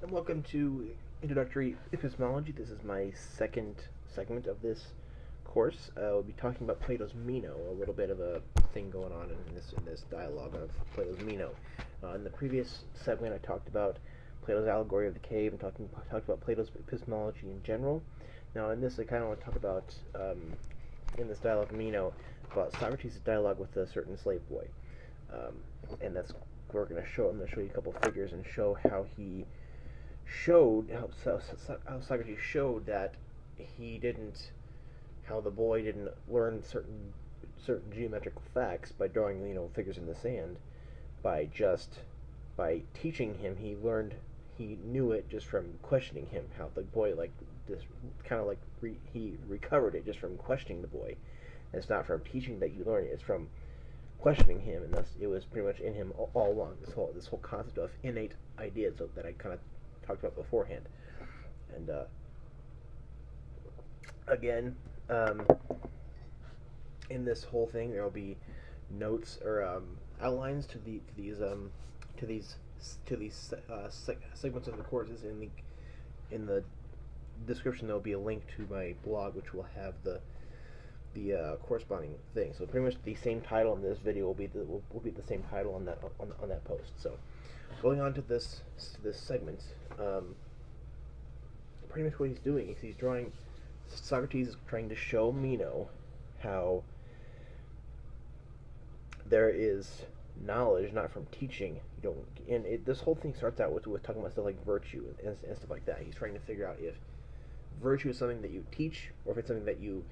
and welcome to Introductory Epistemology. This is my second segment of this course. We'll be talking about Plato's Meno, a little bit of a thing going on in this dialogue of Plato's Meno. In the previous segment, I talked about Plato's allegory of the cave and talked about Plato's epistemology in general. Now, in this, I kind of want to talk about, in this dialogue of Meno, about Socrates' dialogue with a certain slave boy. And that's we're going to show. I'm going to show you a couple figures and show how he showed how Socrates showed that how the boy didn't learn certain geometrical facts by drawing figures in the sand, by teaching him. He knew it just from questioning him. How the boy he recovered it just from questioning the boy. And it's not from teaching that you learn it; it's from questioning him, and thus it was pretty much in him all along. This whole concept of innate ideas that I kind of talked about beforehand. And again, in this whole thing, there will be notes or outlines to these segments of the courses. In the description, there will be a link to my blog, which will have the corresponding thing. So pretty much the same title in this video will be the same title on that post. So going on to this segment, pretty much what he's doing is he's drawing. Socrates is trying to show Meno how there is knowledge not from teaching. This whole thing starts out with talking about stuff like virtue and stuff like that. He's trying to figure out if virtue is something that you teach or if it's something that you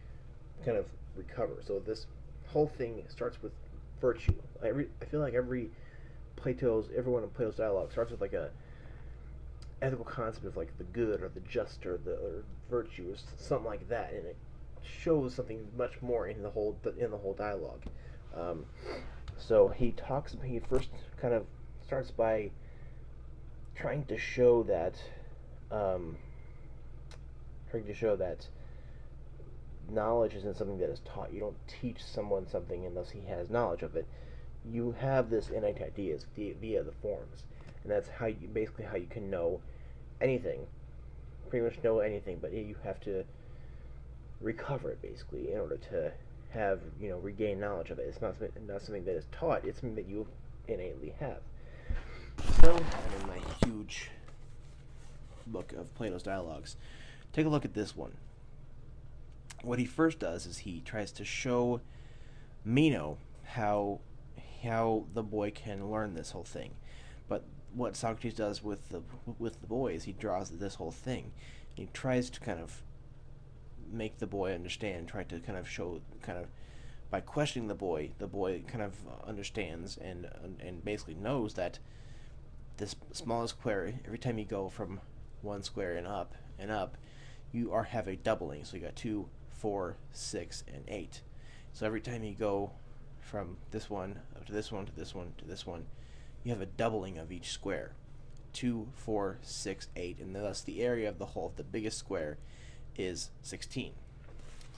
kind of recover. So this whole thing starts with virtue. I feel like every one of Plato's dialogue starts with like a ethical concept of like the good or the just or virtue or something like that, and it shows something much more in the whole dialogue. So he first kind of starts by trying to show that knowledge isn't something that is taught. You don't teach someone something unless he has knowledge of it. You have this innate ideas via the forms, and that's how you can know anything, pretty much know anything. But you have to recover it basically in order to have regain knowledge of it. It's not something that is taught. It's something that you innately have. So, in my huge book of Plato's dialogues, take a look at this one. What he first does is he tries to show Meno how the boy can learn this whole thing. But what Socrates does with the boy is he draws this whole thing. He tries to kind of make the boy understand, try to kind of show, by questioning the boy kind of understands and basically knows that this smallest square, every time you go from one square and up, you have a doubling. So you got 2, 4, 6, and 8. So every time you go from this one up to this one to this one to this one, you have a doubling of each square. 2, 4, 6, 8, and thus the area of the biggest square is 16.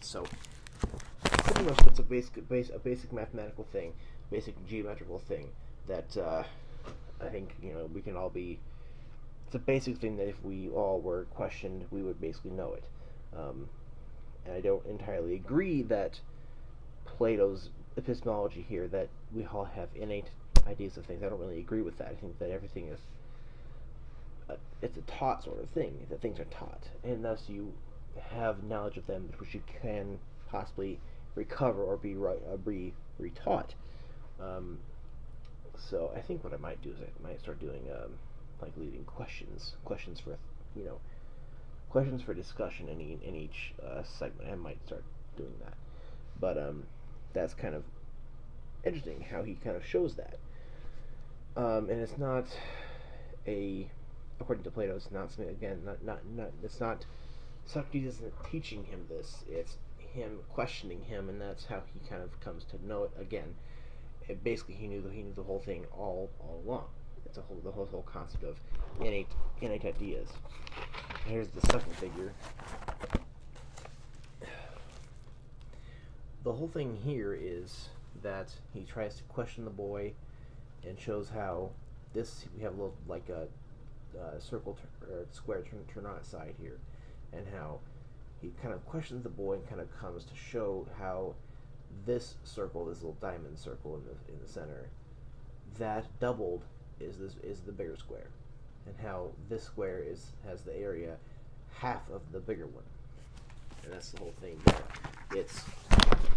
So pretty much that's a basic mathematical thing, basic geometrical thing that I think we can all be. It's a basic thing that if we all were questioned, we would basically know it. And I don't entirely agree that Plato's epistemology here, that we all have innate ideas of things. I don't really agree with that. I think that everything is it's a taught sort of thing, that things are taught, and thus you have knowledge of them which you can possibly recover or be retaught. So I think what I might do is I might start doing leading questions for discussion in each segment. I might start doing that, but that's kind of interesting how he kind of shows that. And it's not according to Plato, it's not something, again, it's not, Socrates isn't teaching him this, it's him questioning him, and that's how he kind of comes to know it again. Basically, he knew the whole thing all along. It's the whole concept of innate ideas. Here's the second figure. The whole thing here is that he tries to question the boy and shows how we have a little square turn on its side here, and how he kind of questions the boy and kind of comes to show how this circle, this little diamond circle in the center, that doubled is the bigger square, and how this square has the area half of the bigger one, and that's the whole thing there. It's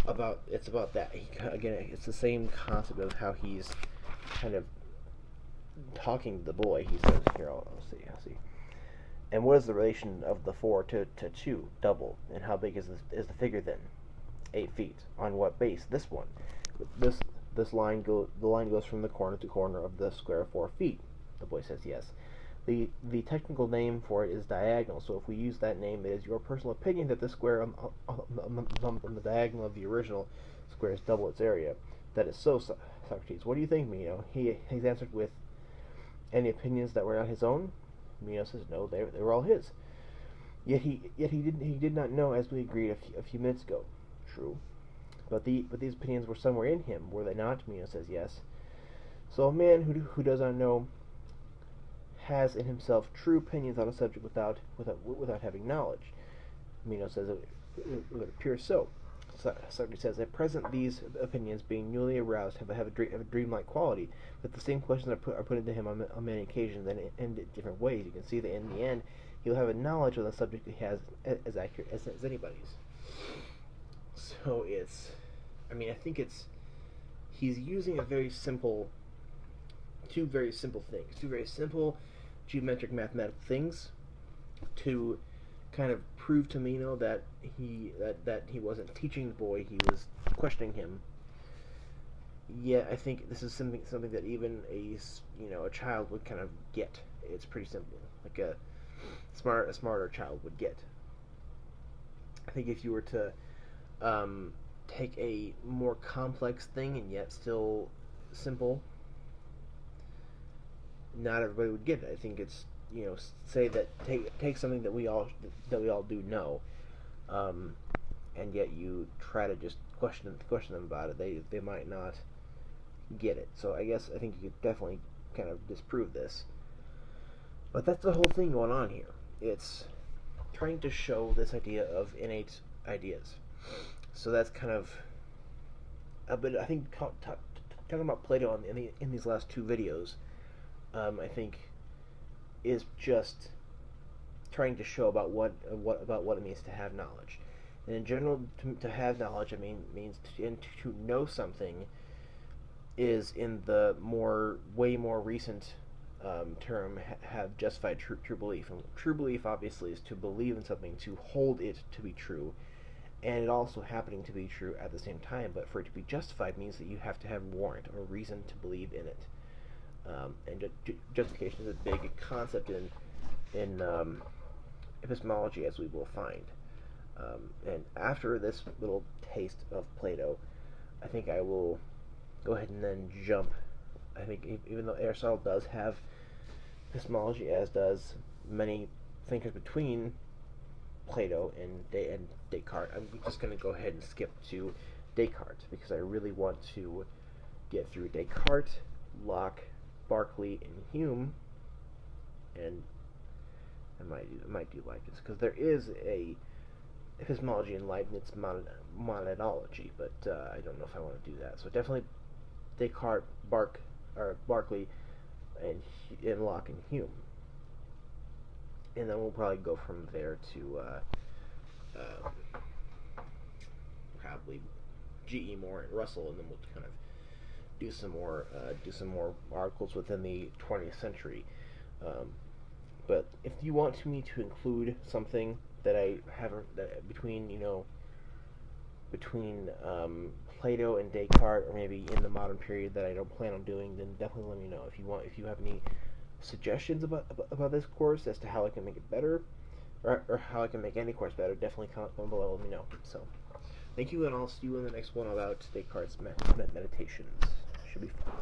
about that. Again, it's the same concept of how he's kind of talking to the boy. He says here, I'll see. And what is the relation of the 4 to 2? Double. And how big is the figure then? 8 feet. On what base? This one. This line the line goes from the corner to corner of the square 4 feet. The boy says yes. The technical name for it is diagonal. So if we use that name, it is your personal opinion that the square on the diagonal of the original square is double its area. That is so, Socrates. What do you think, Meno? He's answered with any opinions that were not his own. Meno says no, they were all his. Yet he did not know, as we agreed a few minutes ago. True, but these opinions were somewhere in him, were they not? Meno says yes. So a man who does not know has in himself true opinions on a subject without having knowledge. Meno says it appears so. Socrates says, at present these opinions, being newly aroused, have a dreamlike quality, but the same questions are put into him on many occasions and in different ways. You can see that in the end, he'll have a knowledge of the subject he has as accurate as anybody's. So I think he's using two very simple things, two very simple geometric mathematical things to kind of prove to Meno that he wasn't teaching the boy, he was questioning him. Yeah, I think this is something that even a child would kind of get. It's pretty simple, like a smarter child would get. I think if you were to take a more complex thing and yet still simple, not everybody would get it. I think it's say that take something that we all do know, and yet you try to just question them about it. They might not get it. So I think you could definitely kind of disprove this. But that's the whole thing going on here. It's trying to show this idea of innate ideas. So that's kind of a bit. I think talking about Plato in these last 2 videos, I think, is just trying to show about what it means to have knowledge. And in general, to have knowledge, means to know something is, in the way more recent term, have justified true belief. And true belief, obviously, is to believe in something, to hold it to be true, and it also happening to be true at the same time. But for it to be justified means that you have to have warrant or reason to believe in it. And justification is a big concept in epistemology, as we will find. And after this little taste of Plato, I think I will go ahead and then jump. I think even though Aristotle does have epistemology, as does many thinkers between Plato and Descartes, I'm just going to go ahead and skip to Descartes, because I really want to get through Descartes, Locke, Berkeley, and Hume, and I might do Leibniz, because there is a epistemology in Leibniz monadology, but I don't know if I want to do that. So definitely Descartes, Berkeley, and Locke and Hume, and then we'll probably go from there to probably G.E. Moore and Russell, and then we'll kind of do some more articles within the 20th century. But if you want me to include something that I have between Plato and Descartes, or maybe in the modern period that I don't plan on doing, then definitely let me know. If you have any suggestions about this course as to how I can make it better, or how I can make any course better, definitely comment below. Let me know. So, thank you, and I'll see you in the next one about Descartes' meditations. Should be fun.